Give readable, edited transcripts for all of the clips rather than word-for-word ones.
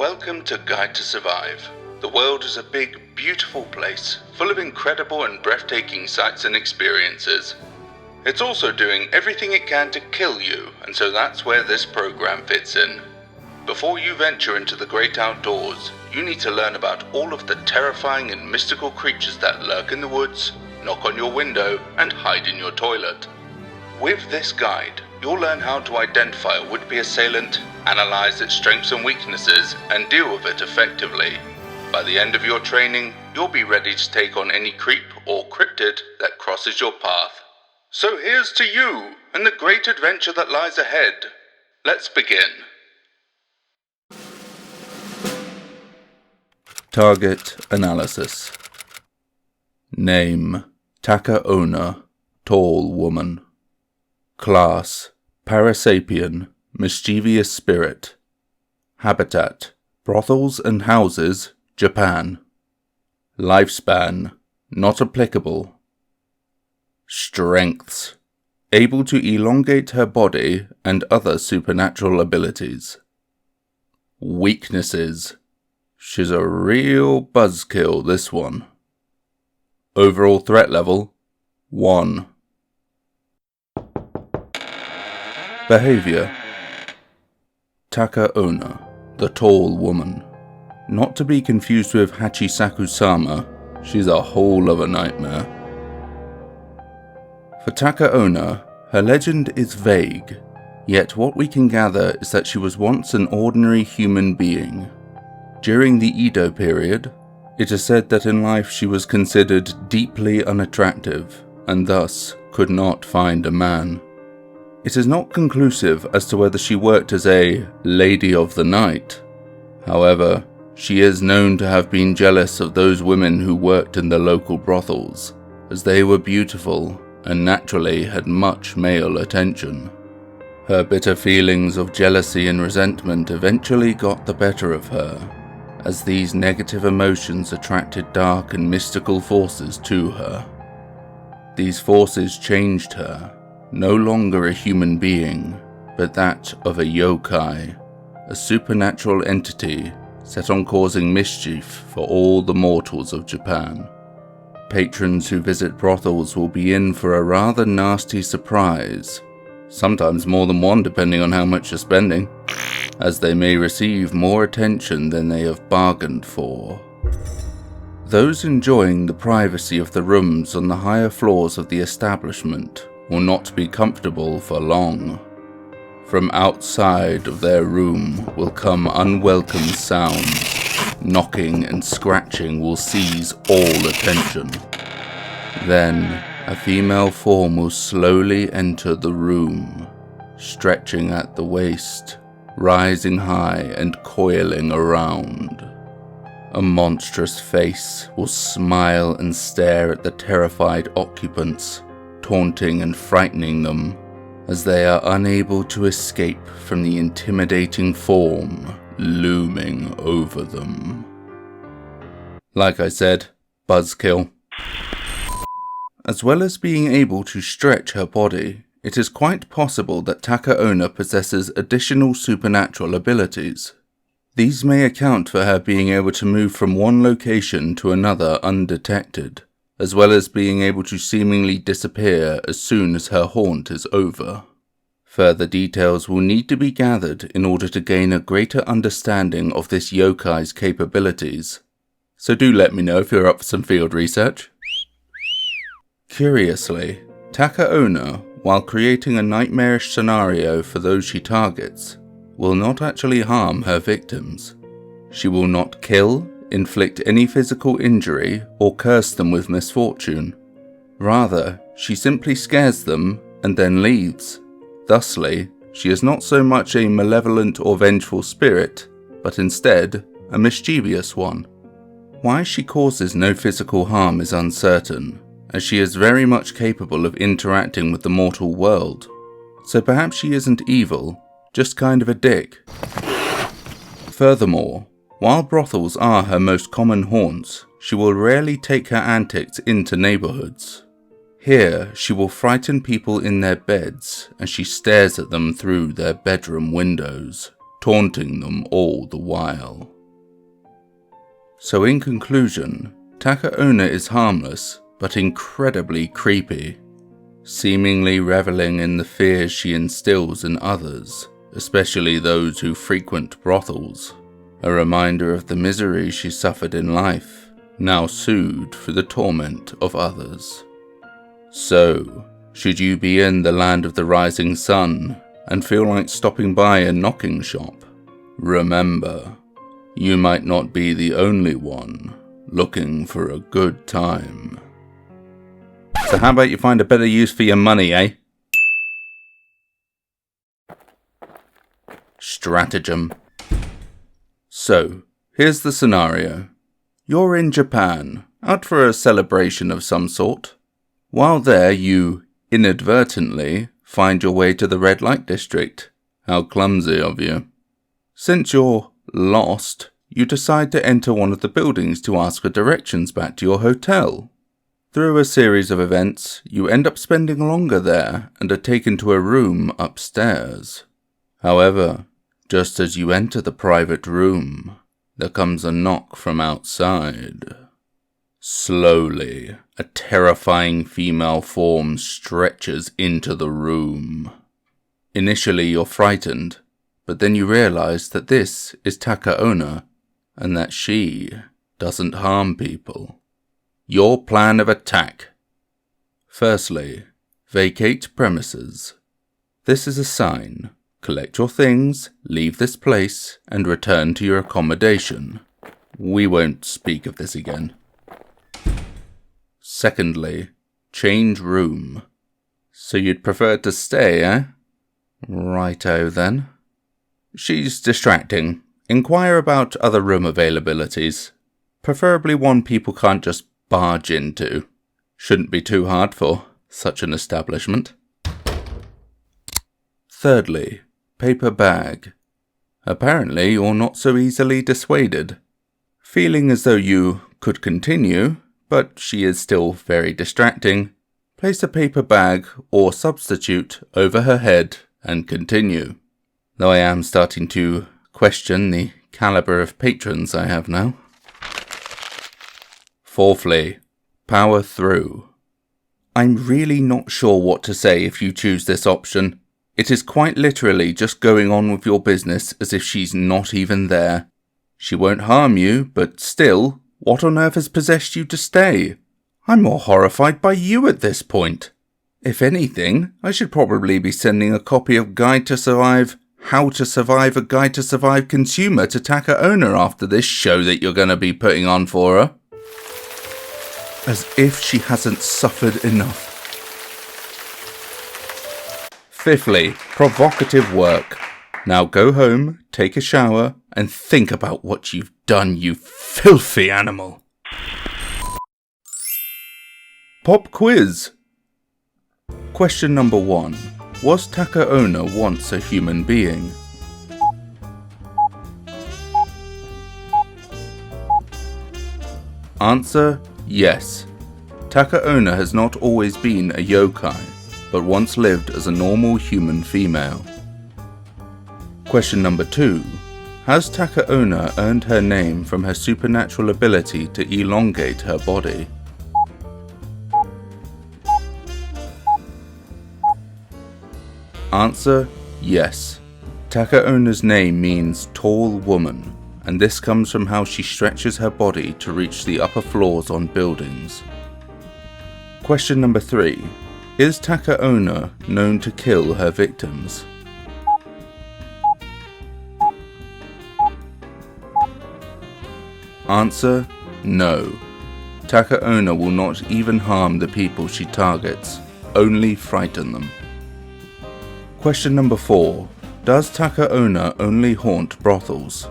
Welcome to Guide to Survive. The world is a big, beautiful place, full of incredible and breathtaking sights and experiences. It's also doing everything it can to kill you, and so that's where this program fits in. Before you venture into the great outdoors, you need to learn about all of the terrifying and mystical creatures that lurk in the woods, knock on your window, and hide in your toilet. With this guide, you'll learn how to identify a would-be assailant, analyze its strengths and weaknesses, and deal with it effectively. By the end of your training, you'll be ready to take on any creep or cryptid that crosses your path. So here's to you and the great adventure that lies ahead. Let's begin. Target analysis. Name: Taka Onna, tall woman. Class: Parasapien, mischievous spirit. Habitat: brothels and houses, Japan. Lifespan: not applicable. Strengths: able to elongate her body and other supernatural abilities. Weaknesses: she's a real buzzkill, this one. Overall threat level: 1. Behavior: Taka Onna, the tall woman. Not to be confused with Hachisaku-sama, she's a whole other nightmare. For Taka Onna, her legend is vague, yet what we can gather is that she was once an ordinary human being. During the Edo period, it is said that in life she was considered deeply unattractive, and thus could not find a man. It is not conclusive as to whether she worked as a Lady of the Night. However, she is known to have been jealous of those women who worked in the local brothels, as they were beautiful and naturally had much male attention. Her bitter feelings of jealousy and resentment eventually got the better of her, as these negative emotions attracted dark and mystical forces to her. These forces changed her, no longer a human being, but that of a yokai, a supernatural entity set on causing mischief for all the mortals of Japan. Patrons who visit brothels will be in for a rather nasty surprise, sometimes more than one depending on how much you're spending, as they may receive more attention than they have bargained for. Those enjoying the privacy of the rooms on the higher floors of the establishment will not be comfortable for long. From outside of their room will come unwelcome sounds. Knocking and scratching will seize all attention. Then, a female form will slowly enter the room, stretching at the waist, rising high and coiling around. A monstrous face will smile and stare at the terrified occupants, taunting and frightening them, as they are unable to escape from the intimidating form looming over them. Like I said, buzzkill. As well as being able to stretch her body, it is quite possible that Taka Onna possesses additional supernatural abilities. These may account for her being able to move from one location to another undetected, as well as being able to seemingly disappear as soon as her haunt is over. Further details will need to be gathered in order to gain a greater understanding of this yokai's capabilities, so do let me know if you're up for some field research. Curiously, Taka Onna, while creating a nightmarish scenario for those she targets, will not actually harm her victims. She will not kill, inflict any physical injury, or curse them with misfortune. Rather, she simply scares them and then leaves. Thusly, she is not so much a malevolent or vengeful spirit, but instead a mischievous one. Why she causes no physical harm is uncertain, as she is very much capable of interacting with the mortal world. So perhaps she isn't evil, just kind of a dick. Furthermore, while brothels are her most common haunts, she will rarely take her antics into neighborhoods. Here, she will frighten people in their beds as she stares at them through their bedroom windows, taunting them all the while. So in conclusion, Taka Onna is harmless, but incredibly creepy, seemingly reveling in the fears she instills in others, especially those who frequent brothels, a reminder of the misery she suffered in life, now soothed for the torment of others. So, should you be in the land of the rising sun and feel like stopping by a knocking shop, remember, you might not be the only one looking for a good time. So how about you find a better use for your money, eh? Stratagem. So, here's the scenario. You're in Japan, out for a celebration of some sort. While there, you inadvertently find your way to the red light district. How clumsy of you. Since you're lost, you decide to enter one of the buildings to ask for directions back to your hotel. Through a series of events, you end up spending longer there and are taken to a room upstairs. However, just as you enter the private room, there comes a knock from outside. Slowly, a terrifying female form stretches into the room. Initially you're frightened, but then you realize that this is Taka Onna, and that she doesn't harm people. Your plan of attack. Firstly, vacate premises. This is a sign. Collect your things, leave this place, and return to your accommodation. We won't speak of this again. Secondly, change room. So you'd prefer to stay, eh? Righto then. She's distracting. Inquire about other room availabilities. Preferably one people can't just barge into. Shouldn't be too hard for such an establishment. Thirdly, paper bag. Apparently you're not so easily dissuaded. Feeling as though you could continue, but she is still very distracting, place a paper bag or substitute over her head and continue. Though I am starting to question the caliber of patrons I have now. Fourthly, power through. I'm really not sure what to say if you choose this option. It is quite literally just going on with your business as if she's not even there. She won't harm you, but still, what on earth has possessed you to stay? I'm more horrified by you at this point. If anything, I should probably be sending a copy of Guide to Survive, How to Survive a Guide to Survive Consumer to Taka Onna after this show that you're going to be putting on for her. As if she hasn't suffered enough. Fifthly, provocative work. Now go home, take a shower, and think about what you've done, you filthy animal. Pop quiz. Question number 1. Was Taka Onna once a human being? Answer: yes. Taka Onna has not always been a yokai, but once lived as a normal human female. Question number 2. Has Taka Onna earned her name from her supernatural ability to elongate her body? Answer: yes. Taka Onna's name means tall woman, and this comes from how she stretches her body to reach the upper floors on buildings. Question number 3. Is Taka Onna known to kill her victims? Answer: no. Taka Onna will not even harm the people she targets, only frighten them. Question number 4. Does Taka Onna only haunt brothels?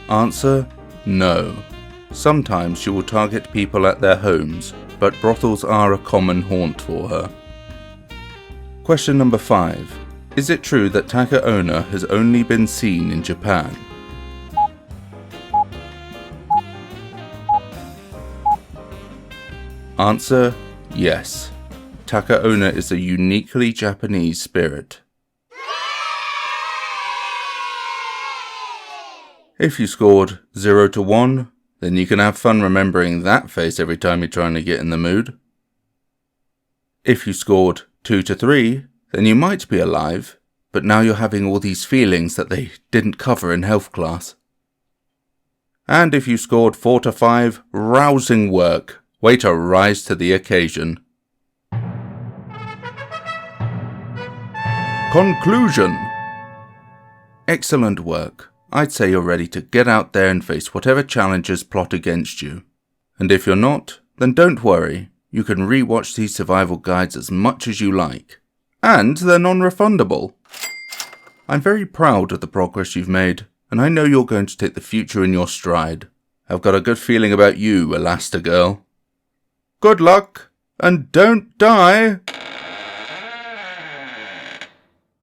Answer: no. Sometimes she will target people at their homes, but brothels are a common haunt for her. Question number 5. Is it true that Taka Onna has only been seen in Japan? Answer: yes. Taka Onna is a uniquely Japanese spirit. If you scored 0 to 1, then you can have fun remembering that face every time you're trying to get in the mood. If you scored 2 to 3, then you might be alive, but now you're having all these feelings that they didn't cover in health class. And if you scored 4 to 5, rousing work. Way to rise to the occasion. Conclusion. Excellent work. I'd say you're ready to get out there and face whatever challenges plot against you. And if you're not, then don't worry. You can re-watch these survival guides as much as you like. And they're non-refundable. I'm very proud of the progress you've made, and I know you're going to take the future in your stride. I've got a good feeling about you, Elastigirl. Good luck, and don't die!